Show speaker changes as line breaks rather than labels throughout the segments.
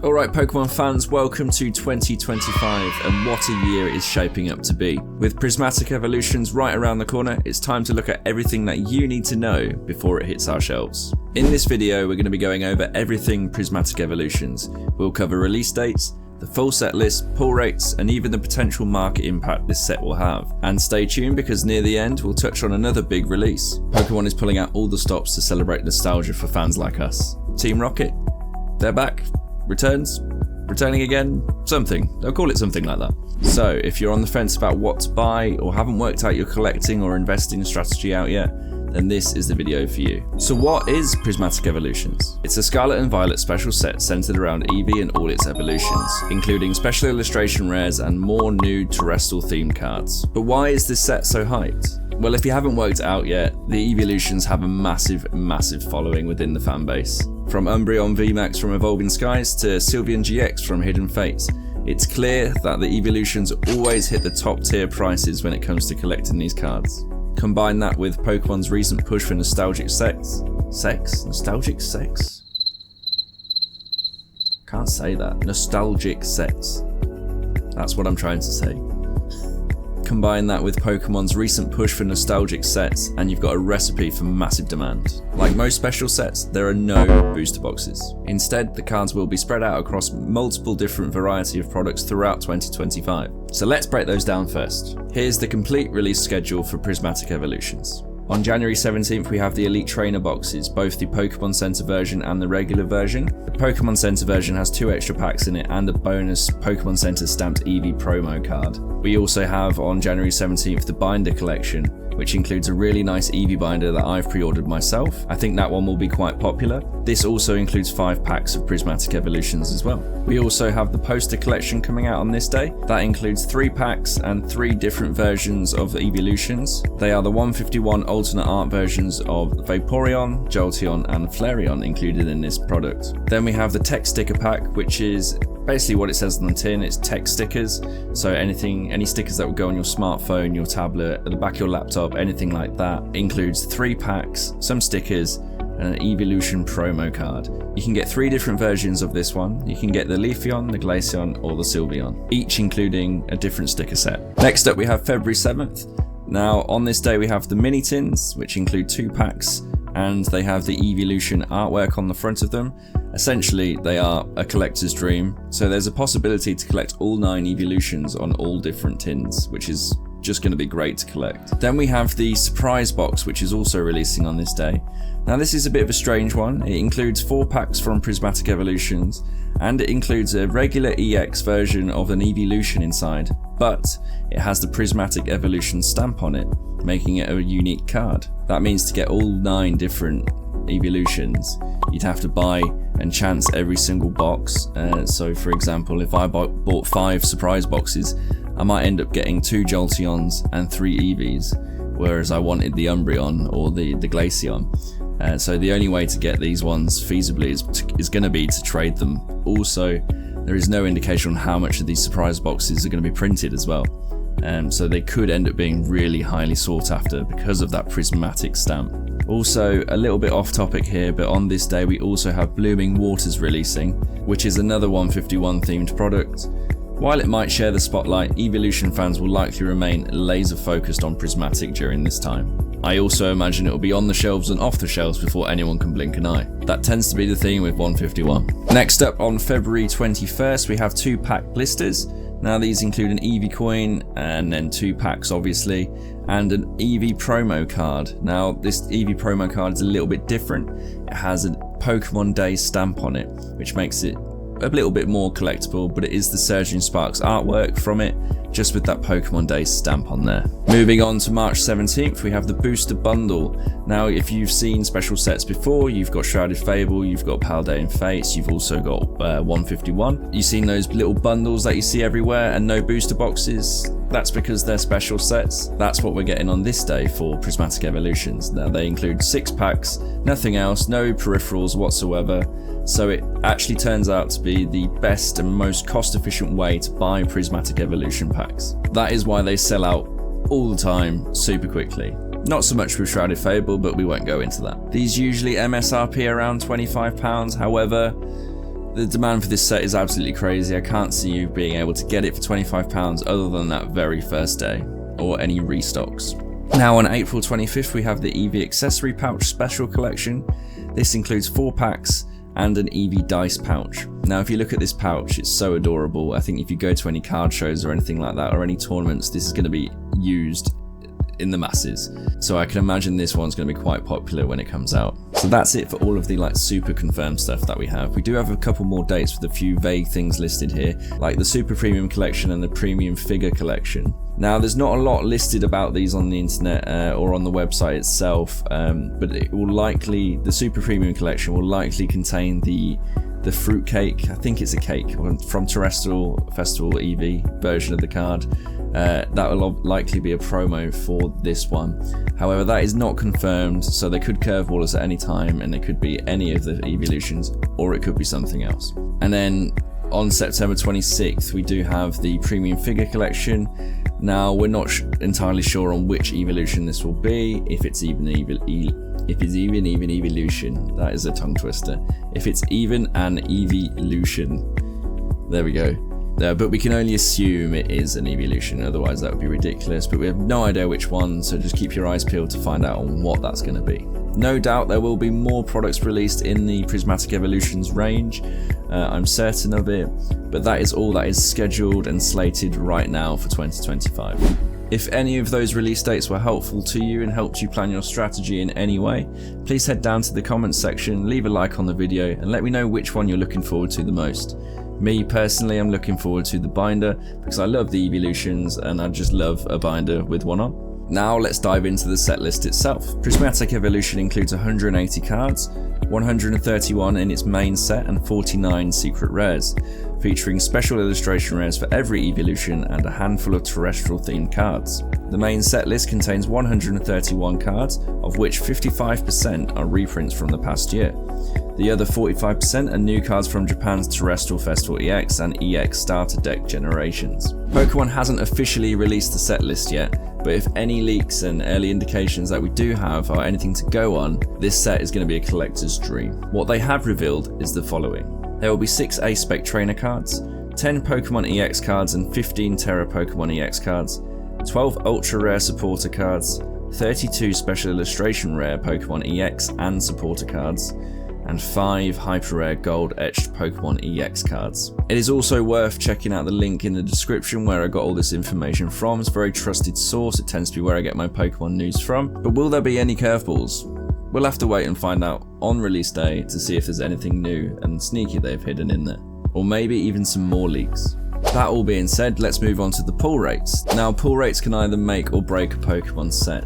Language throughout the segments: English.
Alright Pokemon fans, welcome to 2025 and what a year it is shaping up to be. With Prismatic Evolutions right around the corner, it's time to look at everything that you need to know before it hits our shelves. In this video we're going to be going over everything Prismatic Evolutions. We'll cover release dates, the full set list, pull rates, and even the potential market impact this set will have. And stay tuned because near the end we'll touch on another big release. Pokemon is pulling out all the stops to celebrate nostalgia for fans like us. Team Rocket, they're back. Returning again, something. They'll call it something like that. So if you're on the fence about what to buy or haven't worked out your collecting or investing strategy out yet, then this is the video for you. So what is Prismatic Evolutions? It's a Scarlet and Violet special set centered around Eevee and all its evolutions, including special illustration rares and more new terrestrial themed cards. But why is this set so hyped? Well, if you haven't worked it out yet, the Evolutions have a massive following within the fan base. From Umbreon VMAX from Evolving Skies to Sylveon GX from Hidden Fates, it's clear that the Evolutions always hit the top tier prices when it comes to collecting these cards. Combine that with Pokemon's recent push for nostalgic sex? Nostalgic sex? Can't say that. Nostalgic sex. That's what I'm trying to say. Combine that with Pokemon's recent push for nostalgic sets and you've got a recipe for massive demand. Like most special sets, there are no booster boxes. Instead, the cards will be spread out across multiple different variety of products throughout 2025. So let's break those down first. Here's the complete release schedule for Prismatic Evolutions. On January 17th we have the Elite Trainer boxes, both the Pokemon Center version and the regular version. The Pokemon Center version has 2 extra packs in it and a bonus Pokemon Center stamped Eevee promo card. We also have on January 17th the Binder collection, which includes a really nice Eevee binder that I've pre-ordered myself. I think that one will be quite popular. This also includes 5 packs of Prismatic Evolutions as well. We also have the poster collection coming out on this day. That includes 3 packs and 3 different versions of Evolutions. They are the 151 alternate art versions of Vaporeon, Jolteon and Flareon included in this product. Then we have the tech sticker pack, which is basically what it says on the tin. It's tech stickers, so any stickers that will go on your smartphone, your tablet, at the back of your laptop, anything like that. Includes 3 packs, some stickers, and an Evolution promo card. You can get 3 different versions of this one. You can get the Leafeon, the Glaceon, or the Sylveon, each including a different sticker set. Next up we have February 7th. Now on this day we have the mini tins, which include 2 packs, and they have the Evolution artwork on the front of them. Essentially, they are a collector's dream, so there's a possibility to collect all 9 Evolutions on all different tins, which is just going to be great to collect. Then we have the surprise box, which is also releasing on this day. Now this is a bit of a strange one. It includes 4 packs from Prismatic Evolutions, and it includes a regular EX version of an Evolution inside, but it has the Prismatic Evolution stamp on it, making it a unique card. That means to get all 9 different Evolutions, you'd have to buy and chance every single box. So for example, if I bought 5 surprise boxes, I might end up getting 2 Jolteons and 3 Eevees, whereas I wanted the Umbreon or the Glaceon. So the only way to get these ones feasibly is going to be to trade them. Also, there is no indication on how much of these surprise boxes are going to be printed as well. So they could end up being really highly sought after because of that prismatic stamp. Also, a little bit off topic here, but on this day we also have Blooming Waters releasing, which is another 151 themed product. While it might share the spotlight, Evolution fans will likely remain laser focused on Prismatic during this time. I also imagine it will be on the shelves and off the shelves before anyone can blink an eye. That tends to be the theme with 151. Next up on February 21st we have 2 pack blisters. Now these include an Eevee coin and then 2 packs obviously, and an Eevee promo card. Now this Eevee promo card is a little bit different. It has a Pokemon Day stamp on it, which makes it a little bit more collectible, but it is the Surging Sparks artwork from it, just with that Pokemon Day stamp on there. Moving on to March 17th, we have the Booster Bundle. Now, if you've seen special sets before, you've got Shrouded Fable, you've got Paldean Fates, you've also got 151. You've seen those little bundles that you see everywhere and no booster boxes. That's because they're special sets. That's what we're getting on this day for Prismatic Evolutions. Now, they include 6 packs, nothing else, no peripherals whatsoever. So it actually turns out to be the best and most cost-efficient way to buy Prismatic Evolution packs. That is why they sell out all the time super quickly. Not so much with Shrouded Fable, but we won't go into that. These usually MSRP around £25, however, The demand for this set is absolutely crazy. I can't see you being able to get it for £25 other than that very first day, or any restocks. Now on April 25th we have the Eevee accessory pouch special collection. This includes 4 packs and an Eevee dice pouch. Now if you look at this pouch, it's so adorable. I think if you go to any card shows or anything like that, or any tournaments, this is going to be used in the masses. So I can imagine this one's going to be quite popular when it comes out. So that's it for all of the like super confirmed stuff that we have. We do have a couple more dates with a few vague things listed here, like the super premium collection and the premium figure collection. Now there's not a lot listed about these on the internet or on the website itself, but it will likely, the super premium collection will likely contain the fruit cake, I think it's a cake, from Terrestrial Festival Eevee version of the card. That will likely be a promo for this one. However, that is not confirmed, so they could curveball us at any time, and it could be any of the evolutions, or it could be something else. And then on September 26th, we do have the premium figure collection. Now, we're not entirely sure on which evolution this will be, if it's even evolution. That is a tongue twister. If it's even an evolution. There we go. But we can only assume it is an evolution, otherwise that would be ridiculous. But we have no idea which one, so just keep your eyes peeled to find out on what that's going to be. No doubt there will be more products released in the Prismatic Evolutions range, I'm certain of it, but that is all that is scheduled and slated right now for 2025. If any of those release dates were helpful to you and helped you plan your strategy in any way, please head down to the comments section, leave a like on the video, and let me know which one you're looking forward to the most. Me personally, I'm looking forward to the binder because I love the evolutions and I just love a binder with one on. Now let's dive into the set list itself. Prismatic Evolution includes 180 cards, 131 in its main set and 49 secret rares, featuring special illustration rares for every evolution and a handful of terrestrial themed cards. The main set list contains 131 cards, of which 55% are reprints from the past year. The other 45% are new cards from Japan's Terrestrial Festival EX and EX starter deck generations. Pokémon hasn't officially released the set list yet, but if any leaks and early indications that we do have are anything to go on, this set is going to be a collector's dream. What they have revealed is the following. There will be 6 A-Spec trainer cards, 10 Pokémon EX cards and 15 Terra Pokémon EX cards, 12 ultra rare supporter cards, 32 special illustration rare Pokémon EX and supporter cards, and 5 hyper rare gold etched Pokémon EX cards. It is also worth checking out the link in the description where I got all this information from. It's a very trusted source, it tends to be where I get my Pokémon news from. But will there be any curveballs? We'll have to wait and find out on release day to see if there's anything new and sneaky they've hidden in there. Or maybe even some more leaks. That all being said, let's move on to the pull rates. Now, pull rates can either make or break a Pokémon set.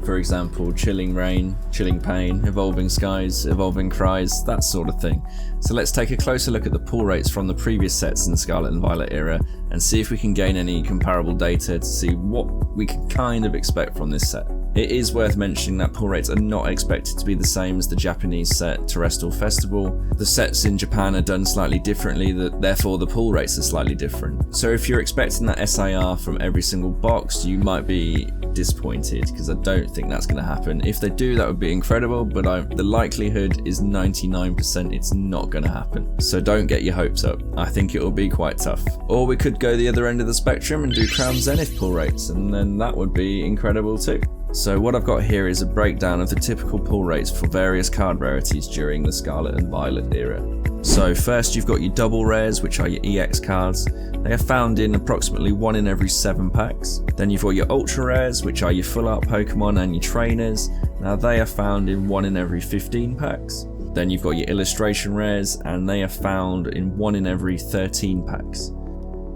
For example, Chilling Rain, Chilling Pain, Evolving Skies, Evolving Cries, that sort of thing. So let's take a closer look at the pull rates from the previous sets in the Scarlet and Violet era and see if we can gain any comparable data to see what we can kind of expect from this set. It is worth mentioning that pull rates are not expected to be the same as the Japanese set Terrestrial Festival. The sets in Japan are done slightly differently, therefore the pull rates are slightly different. So if you're expecting that SIR from every single box, you might be disappointed because I don't think that's going to happen. If they do, that would be incredible, but the likelihood is 99% it's not going to happen. So don't get your hopes up. I think it will be quite tough. Or we could go the other end of the spectrum and do Crown Zenith pull rates, and then that would be incredible too. So what I've got here is a breakdown of the typical pull rates for various card rarities during the Scarlet and Violet era. So first you've got your double rares, which are your EX cards. They are found in approximately 1 in every 7 packs. Then you've got your ultra rares, which are your full art Pokemon and your trainers. Now they are found in 1 in every 15 packs. Then you've got your illustration rares, and they are found in 1 in every 13 packs.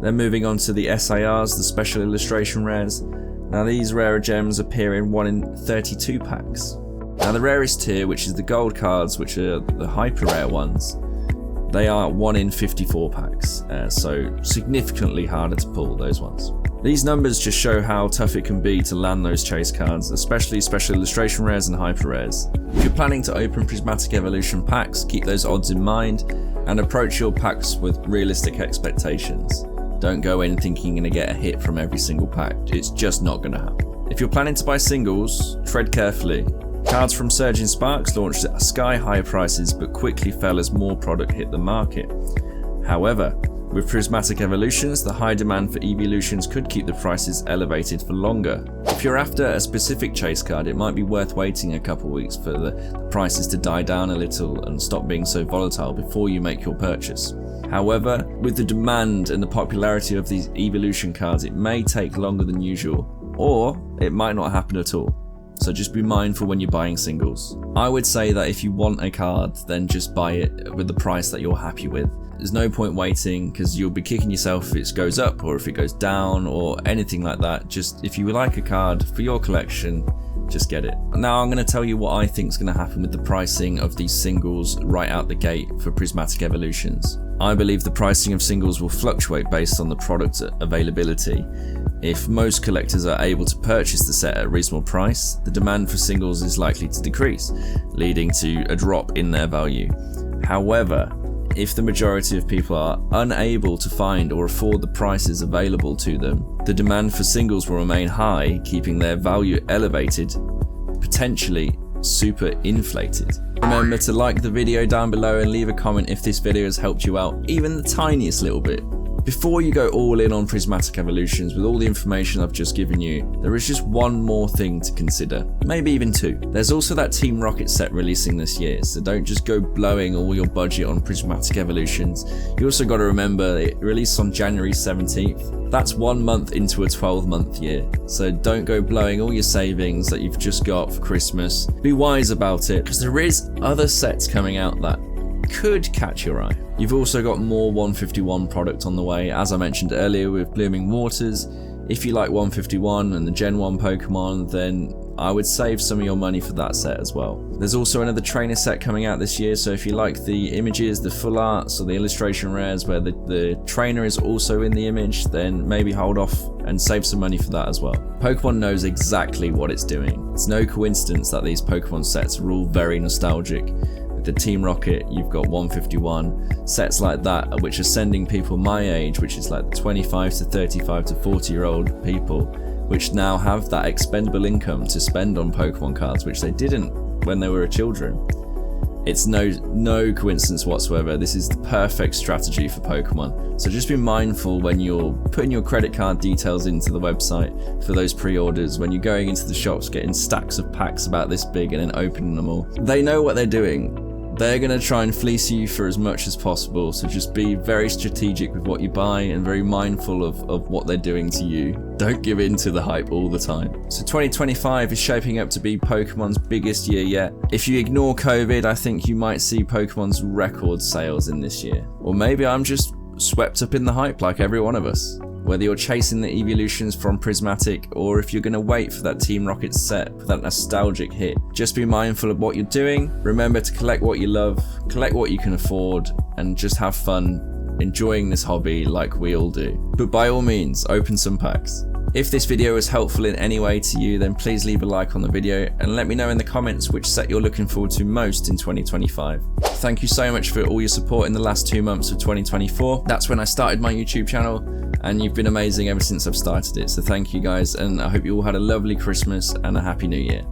Then moving on to the SIRs, the special illustration rares. Now these rarer gems appear in 1 in 32 packs. Now the rarest tier, which is the gold cards, which are the hyper rare ones, they are 1 in 54 packs, so significantly harder to pull, those ones. These numbers just show how tough it can be to land those chase cards, especially special illustration rares and hyper rares. If you're planning to open Prismatic Evolution packs, keep those odds in mind and approach your packs with realistic expectations. Don't go in thinking you're going to get a hit from every single pack, it's just not going to happen. If you're planning to buy singles, tread carefully. Cards from Surging Sparks launched at sky-high prices but quickly fell as more product hit the market. However, with Prismatic Evolutions, the high demand for evolutions could keep the prices elevated for longer. If you're after a specific chase card, it might be worth waiting a couple weeks for the prices to die down a little and stop being so volatile before you make your purchase. However, with the demand and the popularity of these evolution cards, it may take longer than usual, or it might not happen at all. So just be mindful when you're buying singles. I would say that if you want a card, then just buy it with the price that you're happy with. There's no point waiting because you'll be kicking yourself if it goes up or if it goes down or anything like that. Just if you like a card for your collection, just get it. Now I'm going to tell you what I think is going to happen with the pricing of these singles right out the gate for Prismatic Evolutions. I believe the pricing of singles will fluctuate based on the product availability. If most collectors are able to purchase the set at a reasonable price, the demand for singles is likely to decrease, leading to a drop in their value. However, if the majority of people are unable to find or afford the prices available to them, the demand for singles will remain high, keeping their value elevated, potentially super inflated. Remember to like the video down below and leave a comment if this video has helped you out even the tiniest little bit. Before you go all in on Prismatic Evolutions with all the information I've just given you, there is just one more thing to consider, maybe even two. There's also that Team Rocket set releasing this year, so don't just go blowing all your budget on Prismatic Evolutions. You also got to remember it released on January 17th. That's 1 month into a 12-month year, so don't go blowing all your savings that you've just got for Christmas. Be wise about it, because there is other sets coming out that could catch your eye. You've also got more 151 product on the way, as I mentioned earlier with Blooming Waters. If you like 151 and the Gen 1 Pokemon, then I would save some of your money for that set as well. There's also another trainer set coming out this year, so if you like the images, the full arts, or the illustration rares where the trainer is also in the image, then maybe hold off and save some money for that as well. Pokemon knows exactly what it's doing. It's no coincidence that these Pokemon sets are all very nostalgic. With the Team Rocket, you've got 151, sets like that which are sending people my age, which is like 25 to 35 to 40 year old people, which now have that expendable income to spend on Pokemon cards, which they didn't when they were children. It's no coincidence whatsoever. This is the perfect strategy for Pokemon. So just be mindful when you're putting your credit card details into the website for those pre-orders, when you're going into the shops getting stacks of packs about this big and then opening them all. They know what they're doing. They're going to try and fleece you for as much as possible, so just be very strategic with what you buy and very mindful of what they're doing to you. Don't give in to the hype all the time. So 2025 is shaping up to be Pokemon's biggest year yet. If you ignore COVID, I think you might see Pokemon's record sales in this year. Or maybe I'm just swept up in the hype like every one of us. Whether you're chasing the evolutions from Prismatic or if you're going to wait for that Team Rocket set for that nostalgic hit, just be mindful of what you're doing. Remember to collect what you love, collect what you can afford, and just have fun enjoying this hobby like we all do. But by all means, open some packs. If this video was helpful in any way to you, then please leave a like on the video and let me know in the comments which set you're looking forward to most in 2025. Thank you so much for all your support in the last 2 months of 2024. That's when I started my YouTube channel, and you've been amazing ever since I've started it. So thank you guys, and I hope you all had a lovely Christmas and a happy New Year.